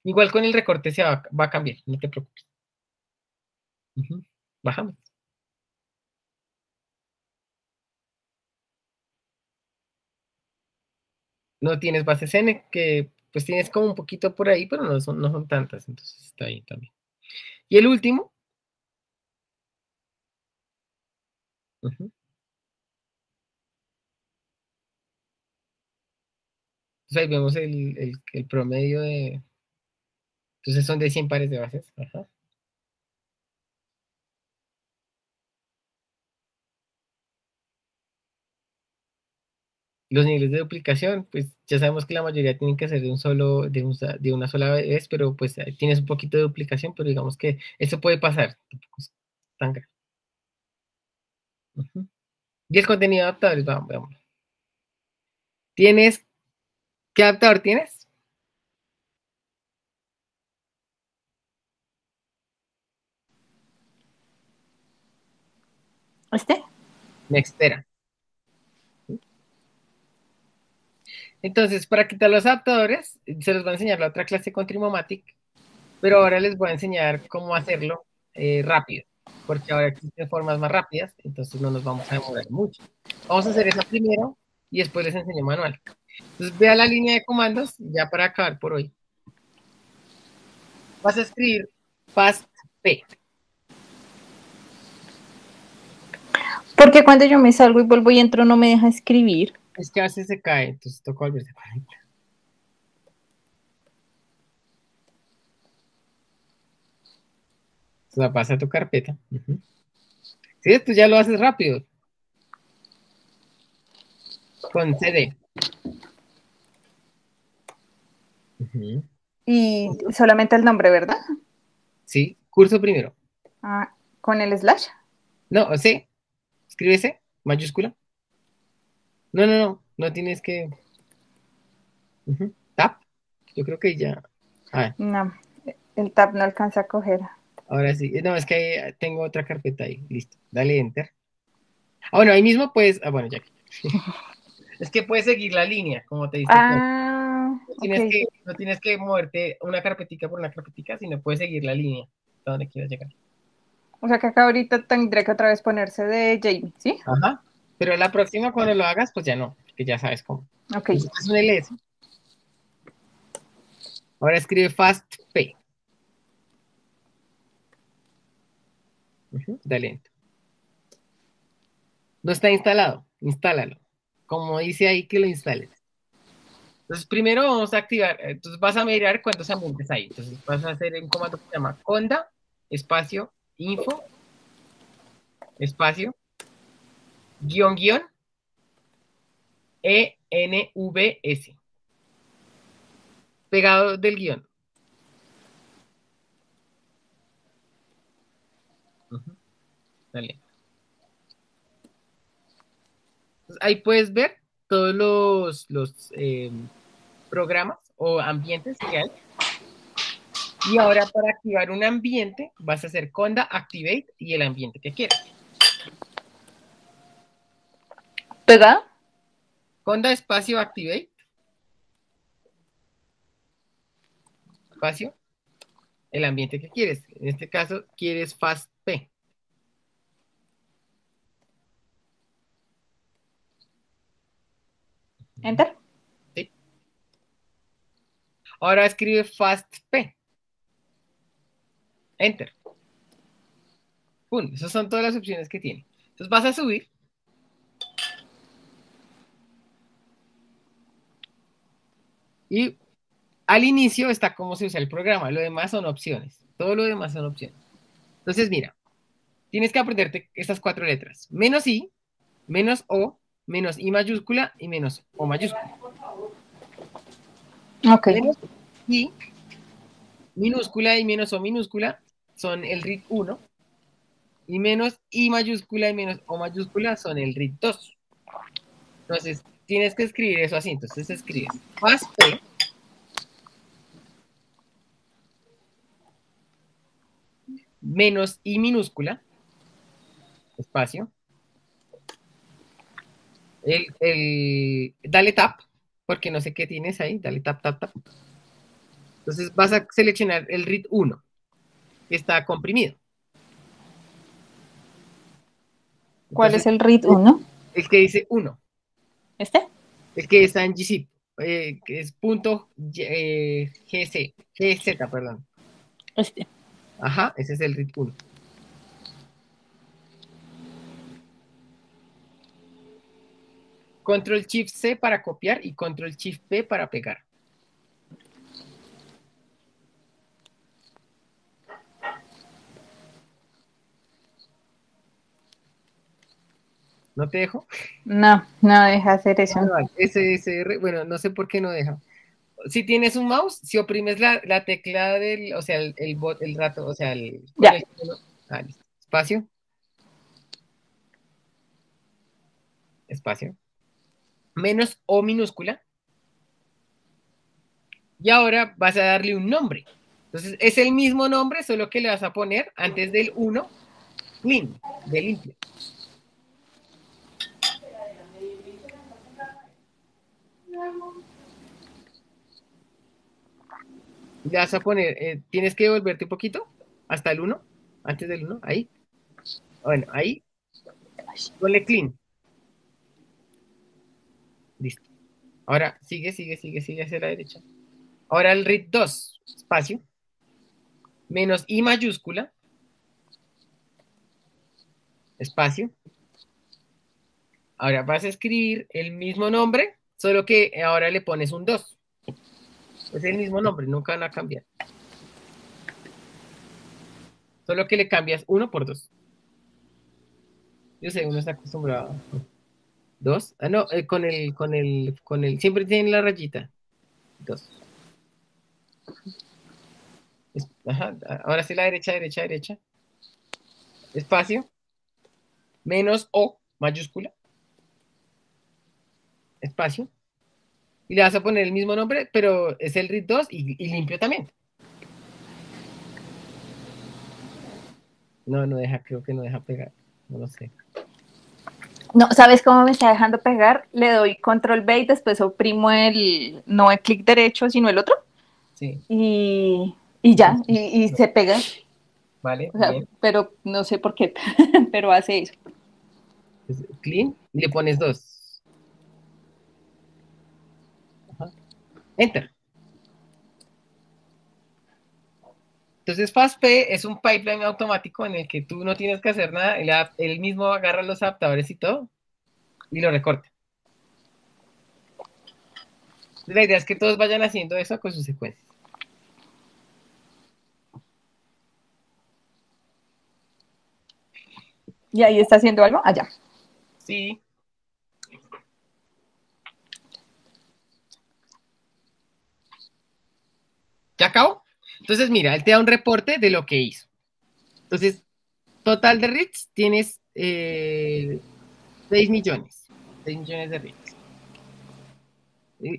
Igual con el recorte va a cambiar, no te preocupes. Bajamos. No tienes bases N, que pues tienes como un poquito por ahí, pero no son tantas, entonces está bien también. Y el último. Entonces ahí vemos el promedio de. Entonces son de 100 pares de bases. Ajá. Los niveles de duplicación, pues ya sabemos que la mayoría tienen que ser de una sola vez, pero pues tienes un poquito de duplicación, pero digamos que eso puede pasar. Tampoco es tan grave. Y el contenido adaptable, vamos. ¿Qué adaptador tienes? ¿Este? Nextera. Entonces, para quitar los adaptadores, se los va a enseñar la otra clase con Trimomatic, pero ahora les voy a enseñar cómo hacerlo rápido, porque ahora existen formas más rápidas, entonces no nos vamos a demorar mucho. Vamos a hacer esa primero y después les enseño manual. Entonces, vea la línea de comandos ya para acabar por hoy. Vas a escribir fastp. Porque cuando yo me salgo y vuelvo y entro no me deja escribir. Es que a veces se cae, entonces toca volverse a conectar. O sea, pasa a tu carpeta. Sí, esto ya lo haces rápido. Con CD. Y solamente el nombre, ¿verdad? Sí, curso primero. Ah, con el slash. No, C. Escribe C, mayúscula. No tienes que. Tab. Yo creo que ya. Ah, No, el tab no alcanza a coger. ahora sí. No, es que tengo otra carpeta ahí. Listo. Dale enter. Ah, bueno, ahí mismo puedes. Ah, bueno, ya. Es que puedes seguir la línea, como te diste cuenta. Ah, No tienes que moverte una carpetica por una carpetica, sino puedes seguir la línea hasta donde quieras llegar. o sea que acá ahorita tendré que otra vez ponerse de Jamie, ¿sí? Ajá. Pero la próxima cuando lo hagas, pues ya no, porque ya sabes cómo. Ok. Entonces, es un LS. Ahora escribe fastp. Dale enter. No está instalado, instálalo. Como dice ahí que lo instales. Entonces, primero vamos a activar, entonces vas a mirar cuántos ambientes hay. Entonces, vas a hacer un comando que se llama conda, espacio, info, espacio, guión, guión, ENVS. Pegado del guión. Dale. Entonces, ahí puedes ver todos los programas o ambientes que hay. Y ahora para activar un ambiente vas a hacer conda activate y el ambiente que quieras. ¿Pegado? Conda espacio activate. Espacio. El ambiente que quieres. En este caso quieres fastp. Enter. ¿Sí? Ahora escribe FAST-P. Enter. ¡Pum! Esas son todas las opciones que tiene. Entonces vas a subir. Y al inicio está cómo se usa el programa. Lo demás son opciones. Todo lo demás son opciones. Entonces, mira. Tienes que aprenderte estas 4 letras. Menos I, menos O, menos I mayúscula y menos O mayúscula. Ok. Menos I minúscula y menos O minúscula son el RIT 1. Y menos I mayúscula y menos O mayúscula son el RIT 2. Entonces, tienes que escribir eso así. Entonces, escribes FAST-P menos I minúscula, espacio, dale tap, porque no sé qué tienes ahí, dale tap, tap, tap. Entonces vas a seleccionar el RIT 1, que está comprimido. ¿Cuál Entonces, es el RIT 1? el que dice 1, ¿Este? el que está en gzip, que es punto gz, perdón. Este. Ajá, ese es el RIT 1. Control Shift C para copiar y Control Shift P para pegar. ¿No te dejo? No, no deja hacer eso. SSR, bueno, no sé por qué no deja. Si tienes un mouse, si oprimes la tecla del, o sea, el rato, o sea, Ya. Listo. Espacio. Espacio. Menos O minúscula. Y ahora vas a darle un nombre. Entonces, es el mismo nombre, solo que le vas a poner antes del 1, clean, de limpio. Le vas a poner, tienes que devolverte un poquito, hasta el 1, antes del 1, ahí. Bueno, ahí, ponle clean. Listo. Ahora, sigue hacia la derecha. Ahora el RIT 2, espacio, menos I mayúscula, espacio. Ahora vas a escribir el mismo nombre, solo que ahora le pones un 2. Es el mismo nombre, nunca van a cambiar. Solo que le cambias 1 por 2. Yo sé, uno está acostumbrado. 2. Ah, no, con el, siempre tienen la rayita. 2. Ajá, ahora sí la derecha. Espacio. Menos O, mayúscula. Espacio. Y le vas a poner el mismo nombre, pero es el RIT 2 y limpio también. No deja, creo que no deja pegar. No lo sé. No, ¿sabes cómo me está dejando pegar? Le doy control B y después oprimo no el clic derecho, sino el otro. Sí. Y ya, y se pega. Vale, O sea, bien. pero no sé por qué, pero hace eso. Clean y le pones 2. Ajá. Enter. Entonces FastP es un pipeline automático en el que tú no tienes que hacer nada, él mismo agarra los adaptadores y todo y lo recorta. Entonces, la idea es que todos vayan haciendo eso con sus secuencias. ¿Y ahí está haciendo algo? Allá. Sí. ¿Ya acabó? Entonces, mira, él te da un reporte de lo que hizo. Entonces, total de RITs tienes 6 millones. 6 millones de RITs.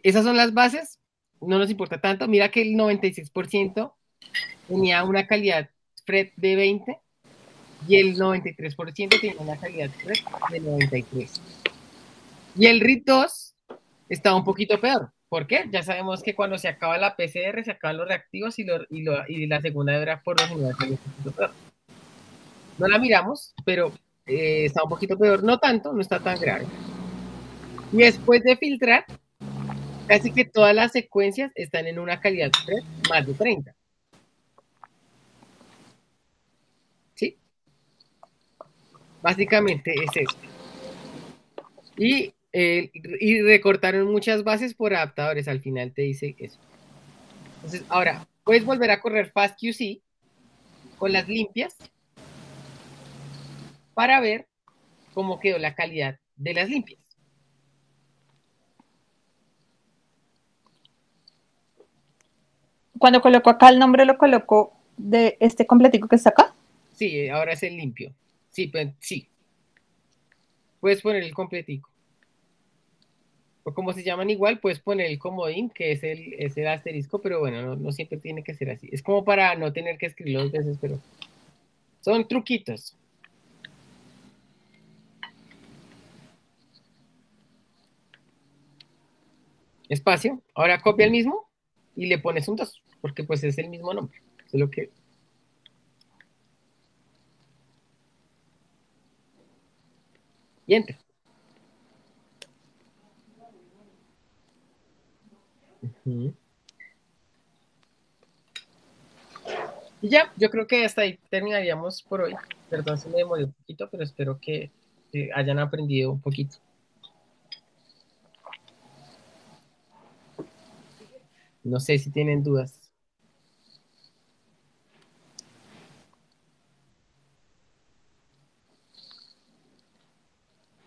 Esas son las bases. No nos importa tanto. Mira que el 96% tenía una calidad FRET de 20 y el 93% tenía una calidad FRET de 93. Y el RIT 2 está un poquito peor. ¿Por qué? Ya sabemos que cuando se acaba la PCR se acaban los reactivos y la segunda hebra por lo general sale un poquito peor. No la miramos, pero está un poquito peor. No tanto, no está tan grave. Y después de filtrar, casi que todas las secuencias están en una calidad más de 30. ¿Sí? Básicamente es eso. Y recortaron muchas bases por adaptadores, al final te dice eso. Entonces, ahora, puedes volver a correr FastQC con las limpias para ver cómo quedó la calidad de las limpias. Cuando coloco acá el nombre, lo coloco de este completico que está acá. Sí, ahora es el limpio. Sí, pues, sí. Puedes poner el completico. O como se llaman igual, puedes poner el comodín, que es el asterisco, pero bueno, no siempre tiene que ser así. Es como para no tener que escribirlo 2 veces, pero son truquitos. Espacio. Ahora copia el mismo y le pones un 2, porque pues es el mismo nombre. Solo que... Y enter. Y ya, yo creo que hasta ahí terminaríamos por hoy. Perdón si me demoré un poquito, pero espero que hayan aprendido un poquito. No sé si tienen dudas.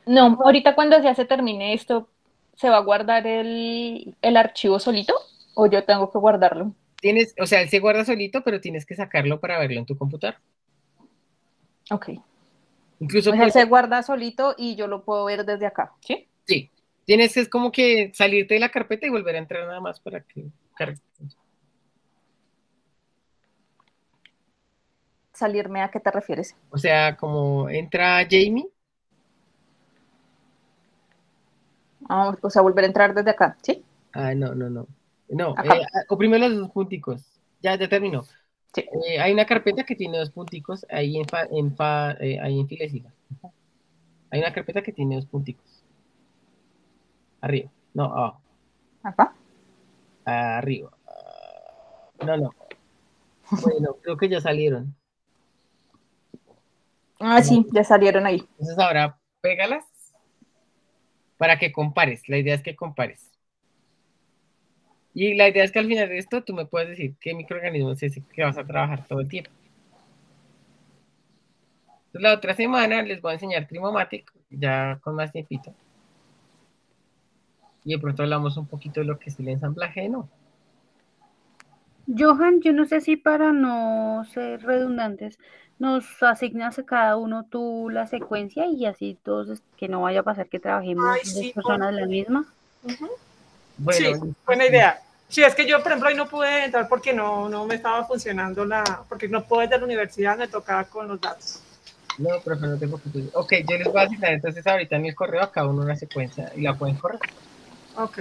No, ahorita cuando ya se termine esto, ¿se va a guardar el archivo solito o yo tengo que guardarlo? O sea, él se guarda solito, pero tienes que sacarlo para verlo en tu computador. Ok. Incluso O sea, se guarda solito y yo lo puedo ver desde acá, ¿sí? Sí. Tienes que es como que salirte de la carpeta y volver a entrar nada más para que cargue. ¿Salirme a qué te refieres? O sea, como entra Jamie. Ah, o sea, volver a entrar desde acá, ¿sí? Ah, no. No, Acá. oprime los 2 punticos. Ya terminó. Sí. Hay una carpeta que tiene 2 punticos ahí ahí en filecita. Hay una carpeta que tiene 2 punticos. Arriba. No, abajo. Acá. Arriba. No. Bueno, creo que ya salieron. Ah, sí, ya salieron ahí. Entonces ahora pégalas para que compares. La idea es que compares. Y la idea es que al final de esto tú me puedes decir qué microorganismo es ese que vas a trabajar todo el tiempo. Entonces la otra semana les voy a enseñar Trimomatic, ya con más tiempito. Y de pronto hablamos un poquito de lo que es el ensamblaje, ¿no? Johan, yo no sé si para no ser redundantes, nos asignas a cada uno tú la secuencia y así todos, que no vaya a pasar que trabajemos Ay, 2 sí, personas la misma. Bueno, sí, buena idea. Sí, es que yo, por ejemplo, hoy no pude entrar porque no me estaba funcionando porque no puedo desde la universidad, me tocaba con los datos. No, profe, no te preocupes. Ok, yo les voy a asignar entonces ahorita en el correo a cada uno una secuencia y la pueden correr. Ok,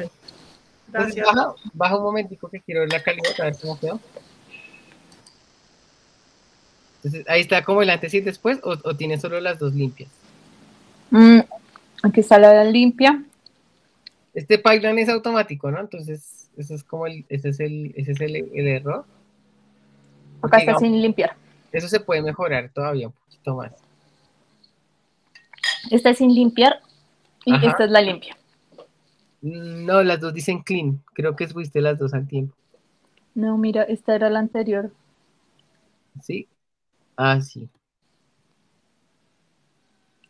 Entonces gracias. baja un momentico que quiero ver la calidad, a ver cómo quedó. Entonces ahí está como el antes y el después, o tiene solo las 2 limpias. Aquí está la limpia. Este pipeline es automático, ¿no? Entonces, ese es el error. Acá Porque, está digamos, sin limpiar. eso se puede mejorar todavía un poquito más. Esta es sin limpiar y Ajá. esta es la limpia. No, las 2 dicen clean. Creo que subiste las 2 al tiempo. No, mira, esta era la anterior. ¿Sí? Ah, sí.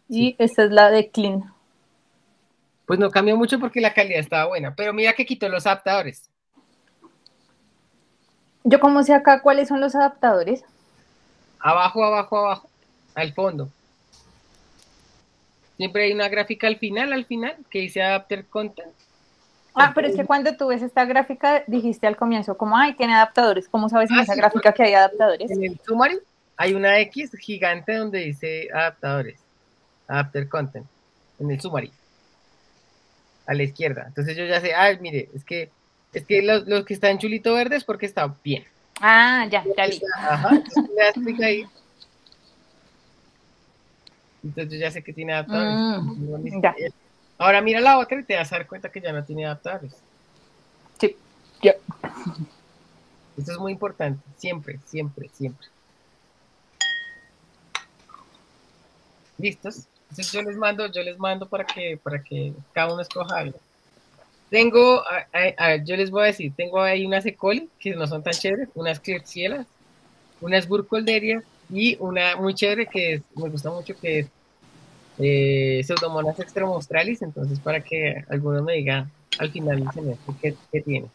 Y esta es la de clean. Pues no cambió mucho porque la calidad estaba buena. Pero mira que quitó los adaptadores. Yo como sé acá cuáles son los adaptadores. Abajo, al fondo. Siempre hay una gráfica al final, que dice Adapter Content. Ah, pero es que cuando tú ves esta gráfica, dijiste al comienzo, como, ay, tiene adaptadores. ¿Cómo sabes en esa gráfica que hay adaptadores? En el summary hay una X gigante donde dice adaptadores. Adapter Content. En el summary. A la izquierda. Entonces yo ya sé, mire, es que los que están chulito verde es porque está bien. Ah, ya vi. Ajá, entonces le das clic ahí. Entonces yo ya sé que tiene adaptadores. Ya. Ahora mira la otra y te vas a dar cuenta que ya no tiene adaptadores. Esto es muy importante, siempre, siempre, siempre. ¿Listos? Entonces yo les mando para que cada uno escoja algo. Tengo, a ver, yo les voy a decir, tengo ahí unas Ecoli, que no son tan chéveres, unas Klebsielas, unas Burkholderias, y una muy chévere me gusta mucho, que es Pseudomonas extramostralis. Entonces, para que alguno me diga al final del semestre qué tiene.